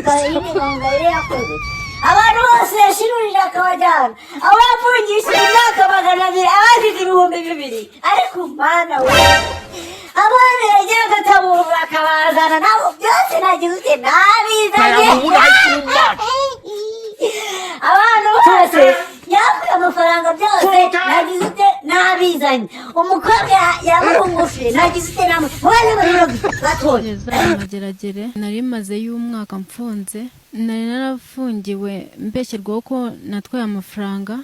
Gahongayire yakoze abantu bose yashirurira akabajyana abo yapfungishije imyaka 200 abasize 2,000 ariko mana we abana yagiye agatabura akabazana nabo byose nagize ute nabizanye abantu bose yakuye amafaranga byose nagize ute nabizanye umukobwa yamurungufye nagize ute namwe bane batoye mageragere nari maze y'umwaka mfunze nari narafungiwe mbeshyirwaho ko natwaye amafaranga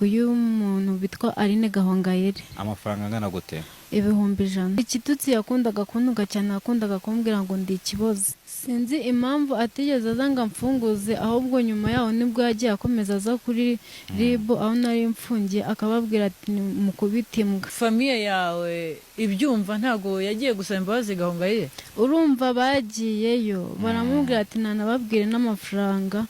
y'umuntu bitwa Aline Gahongayire. Amafaranga angana gute? 100,000. Ikitutsi yakundaga kuntuka cyane, yakundaga kumbwira ngo ndi ikibozi. Sinzi impamvu atigeze azanga mfunguze, ahubwo nyuma yaho nibwo yagiye akomeza aza kuri RIB aho nari mfungiye akababwira ati mukubitimbwa. Famiye yawe ibyumva ntago yagiye gusaba imbabazi Gahongayire? Urumva bagiyeyo baramubwira ati nanababwire n'amafaranga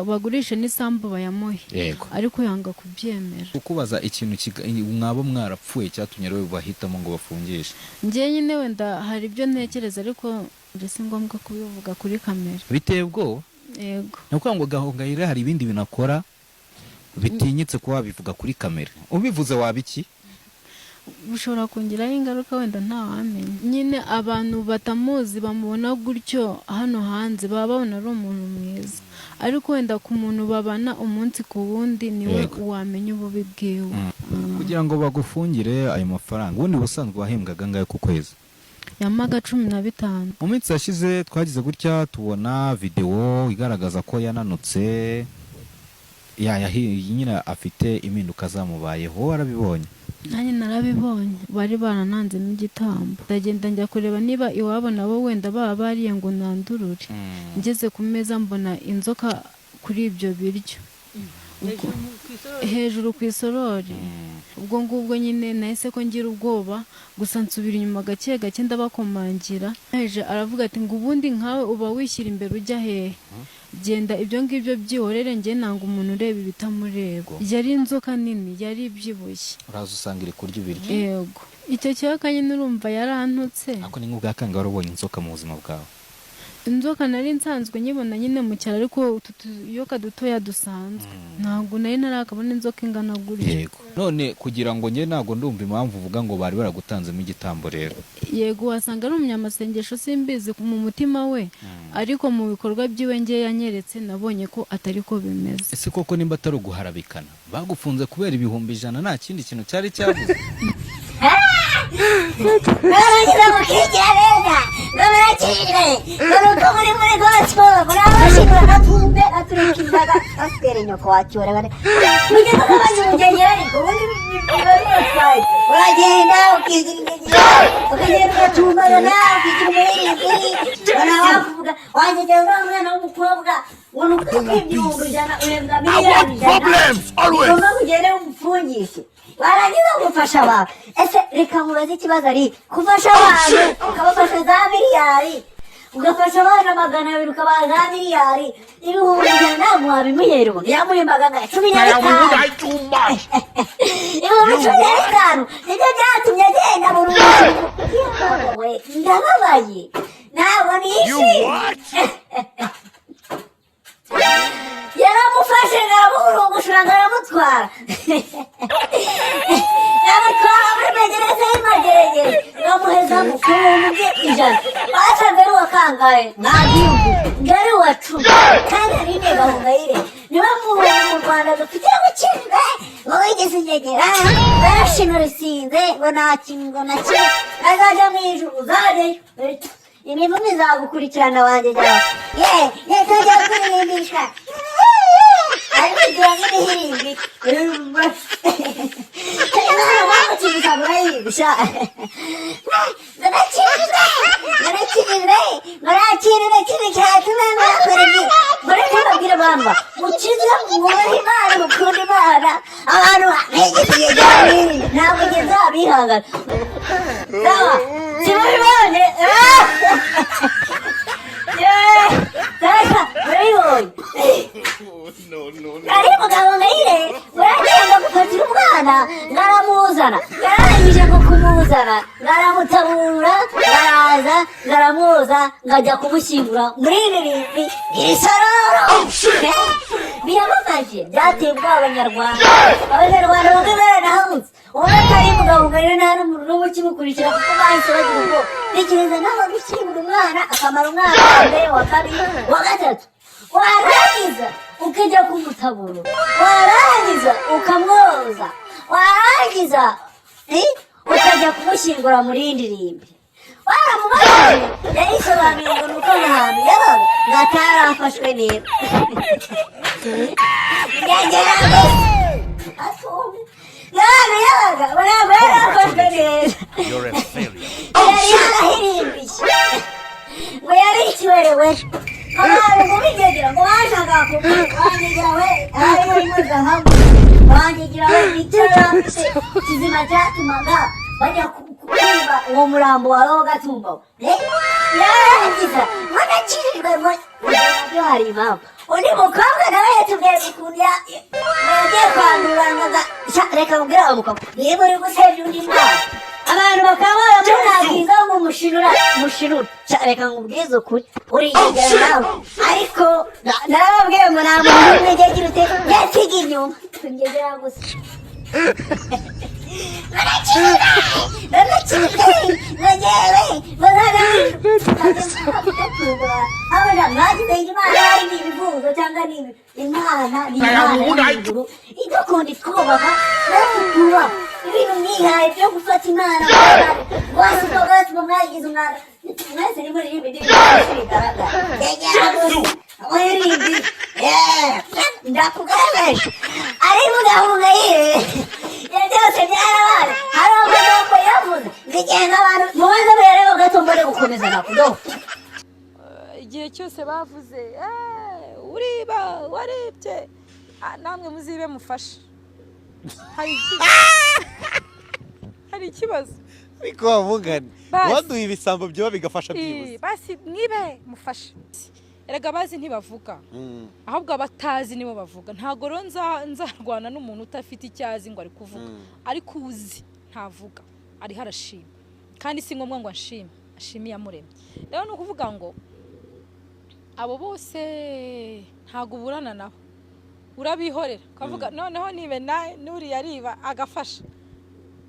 bagurisha n'isambu bayamuhe, ariko yanga kubyemera. Ukubaza ikintu mwabo mwarapfuye cyatumye rero bahitamo ngo bafungishe. Ngiye nyine wenda hari ibyo ntekereza ariko ndetse ngombwa kubivuga kuri kamera. Bitebwo? Yego. Nuko ngo Gahongayire hari ibindi binakora bitinyitse kuba bivuga kuri kamera. Ubivuze wabiki? Bushobora kongeraho ingaruka wenda ntawamenya. Nyine abantu batamuzi bamubona gutyo hano hanze baba babona ari umuntu mwiza, ariko wenda ku muntu babana umunsi ku wundi niwe wamenya ububi bwiwe. Kugira ngo bagufungire ayo mafaranga ubundi busanzwe wahembwaga ngayo ku kwezi? Yamaga 15. Mu minsi yashize twagize gutya tubona video igaragaza ko yananutse nyine afite impinduka zamubayeho. Warabibonye? Nanjye narabibonye, bari barananze n'igitambo. Ndagenda njya kureba niba iwabo nabo wenda baba bariye ngo nandurure. Ngeze ku meza mbona inzoka kuri ibyo biryo hejuru ku isorori. Ubwo ngubwo nyine nahise ko ngira ubwoba, gusa nsubira inyuma gake gake ndabakomangira. Heje aravuga ati ngo ubundi nkawe uba wishyira imbere ujya hehe, genda ibyo ngibyo byihorere, nge nanga umuntu ureba ibitamureba. Yari inzoka nini, yari ibyibushye. Uraza usanga iri kurya ibiryo? Yego. Icyo cyaka nyine urumva yarantutse. Ako ni nk'ubwa kanga warubonye inzoka mu buzima bwawe? Inzoka nari nsanzwe nyibona nyine mu cyaro, ariko yoka dutoya dusanzwe. Ntabwo nari narakabona inzoka ingana gutya. Yego. None kugira ngo nge ntago ndumva impamvu uvuga ngo bari baragutanzemo igitambo rero. Yego, wasanga ari umunyamasengesho simbizi mu mutima we, ariko mu bikorwa byiwe nge yanyeretse nabonye ko atari ko bimeze. Ese koko nimba atari uguharabikana bagufunze kubera 100,000 nta kindi kintu cyari cyabuze? Naragira mukigira neza narakire nuko muri gospel murabashimira gatumbe aturikizaga astere nyoko wacyora bane mugenda kabanyungengera ariko ubundi bibari uragenda ukigenda gatumba na ukigenda nawavuga wangegera umwana w'umukobwa unuko ibyumbu jana urenga miliyoni ugomba kugera umupfungishe barangiza gufasha abantu. Ese reka mubaze ikibazo ari kufasha abantu ukabafasha za miliyari, ugafasha abana 200 ukabaha za miliyari, 100,000 ntabwo wabimuhera ubundi yamuhembaga nka 15. Ibihumbi 15 nibyo byatumye agenda mu rugo. We ndababaye ntabwo nishimye. Yaramufashe naramurungushura ngaramutwara yaramutwara muri magereza y'imageragere ngamuheza mu kumubye ijana basanze ari uwa kangahe ntabyumve ngari uwa 10 kandi Aline Gahongayire niwe muntu mu Rwanda dufite gukinga ngo wigeze ingegera barashinura isinze ngo nta kintu ngo na kimwe azajya mu ijuru uzajyayo imivumo izagukurikirana wanjye jyawe tujya kuririmbisha ariko igihe n'ibihimbi bamukibuza murayibisha murakirire kiri cyatuma murakora ibi mureke babwire bamba mukize mwubahe Imana mukunda Imana abantu negisiye cyane ntabwo ngeze abihangana sawa simubibonye Sasa, murayibonye ari Gahongayire uragenda gufatira umwana ngaramuzana ndangije ko kumuzana ngaramutabura ngaraza ngaramwoza ngajya kumushyingura muri iririmbi isororo birababaje byateye ubwoba abanyarwanda bamwe baranahubutse ubona ko ari mugabo ungana nta n'umuntu n'umwe ukimukurikira kuko bahise bagira ubwoba tekereza nawe gushyingura umwana akamara umwana wa mbere wa kabiri wa gatatu warangiza ukajya kumutabura warangiza ukamwoza warangiza ukajya kumushyingura muri indi rimbi waramubajije yarisobanuye ngo nuko ahantu yabaga ngatarafashwe neza yagera none yabaga ntabwo yarafashwe neza yari yarahirimbiye ngo yari ikiwerewe abantu kubigegera ngo bashaka kubanegera we hariho impuzahamwe banegera we icara kizima cyatumaga bajya kwiba uwo murambo wawe w'agatumbaho yarangiza wanakijijwe nabyo hari impamvu undi mukobwa nawe yatubwiye ukuntu yagiye kwanduranaga reka mubwire wa mukobwa niba uri gusebya undi mwana abantu bakaba baramunagiza ngo mushinura reka nkubwize ukuri urigegera nawe ariko narababwiye ngo nta muntu n'umwe ujya agira ute yasiga inyuma ngegera gusa mwagize imana hari n'ibivuzo cyangwa imana n'imana y'ijuru idukunda itwubaha natwe twubaha ibintu mwihaye byo gufata imana wasuka gatuma mwagize umwana mwese ni muri ibi ndirimbo bigaragara yegera gusa muririmbi ndakugaragaje ariko gahunga yiwe byose byarabaye hari amagambo yavuze nzigenga abantu mubanza muhereho gato mbone gukomeza nakudoho igihe cyose bavuze uriba warebye namwe muzibe mufashe hari ikibazo ariko bavugana waduha ibisambo byoba bigafasha byibuze basi mwibe mufashe erega bazi ntibavuga ahubwo abatazi nibo bavuga ntago rero nzarwana n'umuntu utafite icyazi ngo ari kuvuga ariko uzi ntavuga ari harashima kandi si ngombwa ngo ashime yamuremye rero no kuvuga ngo abo bose ntago uburana nabo urabihorera kavuga noneho nibe nuri yariba agafasha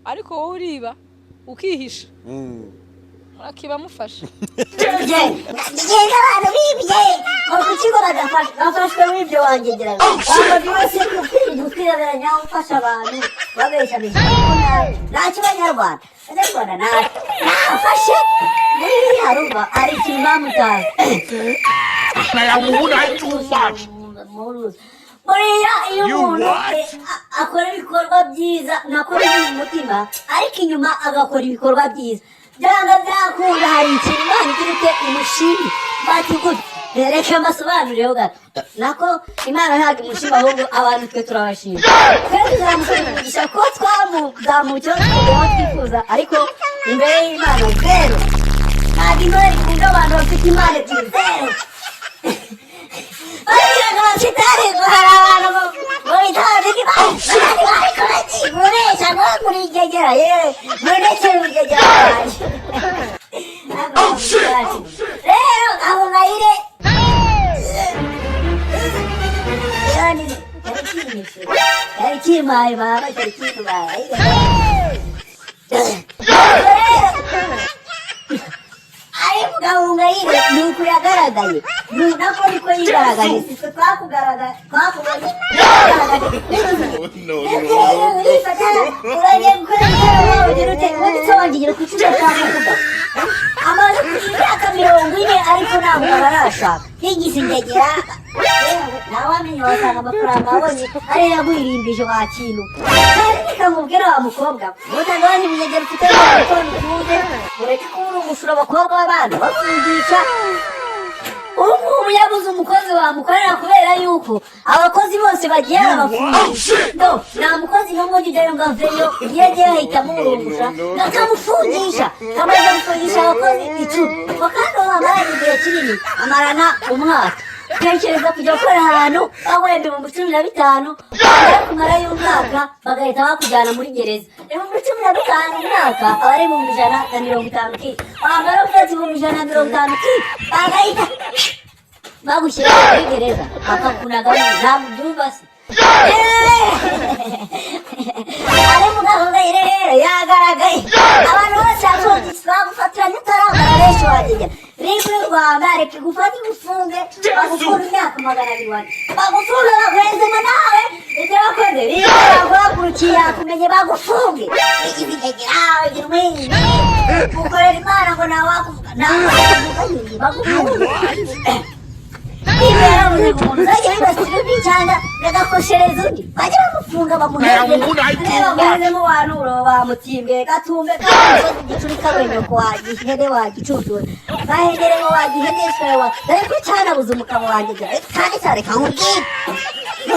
ariko wowe uriba ukihisha urakiba mufasha ngenda abantu bibye ngo kukigo badafashwe w'ibyo wangegera abantu bose kwireberanya ufasha abantu babesha ntacyo abanyarwanda nafashe muri harumva ari ikintu bamutazi buriya iyo umuntu akora ibikorwa byiza nakora mu mutima ariko inyuma agakora ibikorwa byiza byanga byakunda hari ikintu imana igira ite imushimi bati gute reka mbasobanurireho gato nako imana ntabwo imushima ahubwo abantu twe turabashima twe tuzamushyigisha ko twamuzamukiye tukageraho twifuza ariko imbere y'imana zero ntabwo imana ikunda abantu bafite imana ebyiri zero bagiraga abasitari ngo hari abantu ngo bitabaze imana ariko bagiye muresha ngo kurigegera yewe murekere urigegera wanjye rero abo ngayire yari kimaye baba cyari kimaye ariko gahunga yire ni uku yagaragaye nako niko yigaragaye sitwe twakubonye urifata uragiye gukora ibitaro wawe ugira ute ubundi sobangira ku kigo twakuvuga amaze kugira imyaka 40 ariko ntabwo barashaka yigize ingegera ntawamenya wasanga amafaranga abonye ariyo yagwirimbije wa kintu reka nkubwire wa mukobwa mutagabanya ibigegera ufite n'amafaranga utuze ureke kuba uri umusura abakobwa b'abandi bafungisha ubu yabuze umukozi wamukorera kubera yuko abakozi bose bagiye babafungisha nta mukozi n'umwe ujyayo ngo aveyo iyo agiye ahitamo urungusha akamufungisha kamaze gufungisha abakozi 10 kandi uwo bamaranye igihe kinini amarana umwaka tekereza kujya gukora ahantu bagwenda 15,000 wamara kumara y'umwaka bagahita bakujyana muri gereza ibihumbi 15 mu mwaka aba ari ibihumbi 150 ki wamara ufite ibihumbi 150 ki bagahita bagushyira muri gereza bakakunaga ntabwo byumva se ari mu gahunda rero yagaragaye abantu bose bagufatiranye utarambara benshi wagiye ribu y'u Rwanda reka igufate igufunge bagufura imyaka 200 bagufunga baguhezemo nawe ibyo wakoze ribu baguhagurukiye yakumenye bagufunge igira umwinyi ukorera Imana ngo nawe wakuvuga nawe bagufunge ibi yaravuze ngo umuntu uzajya wibasira undi cyangwa agakoshereza undi bajya bamufunga bamuhezemo rero bamuhezemo wanuro bamutimbwe gatumbe kamusozi igicuri kabwenyoko wagihene wagicucura gahegere ngo wagiheneshewe dore ko cyanabuze umugabo wanjye cyane cyane kamubwira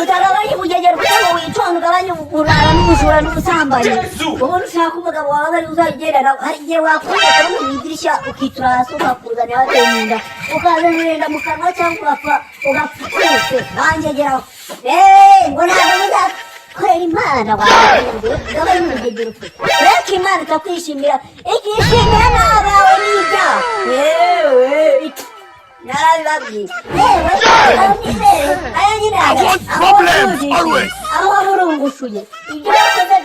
utagabanya ubugegera kugira ngo witonde ugabanye uburara n'ubujura n'ubusambanyi ubundi ushaka umugabo wawe ari uzayigerera hari igihe wakureka no mu idirishya ukitura hasi ukakuzanira wateye mu nda ukaza nurenda mu kanwa cyangwa ugapfa twese banjyegeraho ngo ntabwo muzakorera Imana wawe ugabanye ubugegera ufite reka Imana ikakwishimira ikishimira n'abawe n'ibyaha yewe narabibabwiye yewe aya nyine aho waburungushuye ibyo wakoze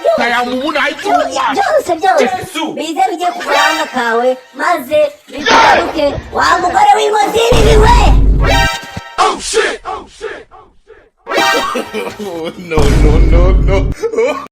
byose bize bijye ku gahanga kawe maze bikugaruke wa mugore w'inkozi y'ibibi Oh no.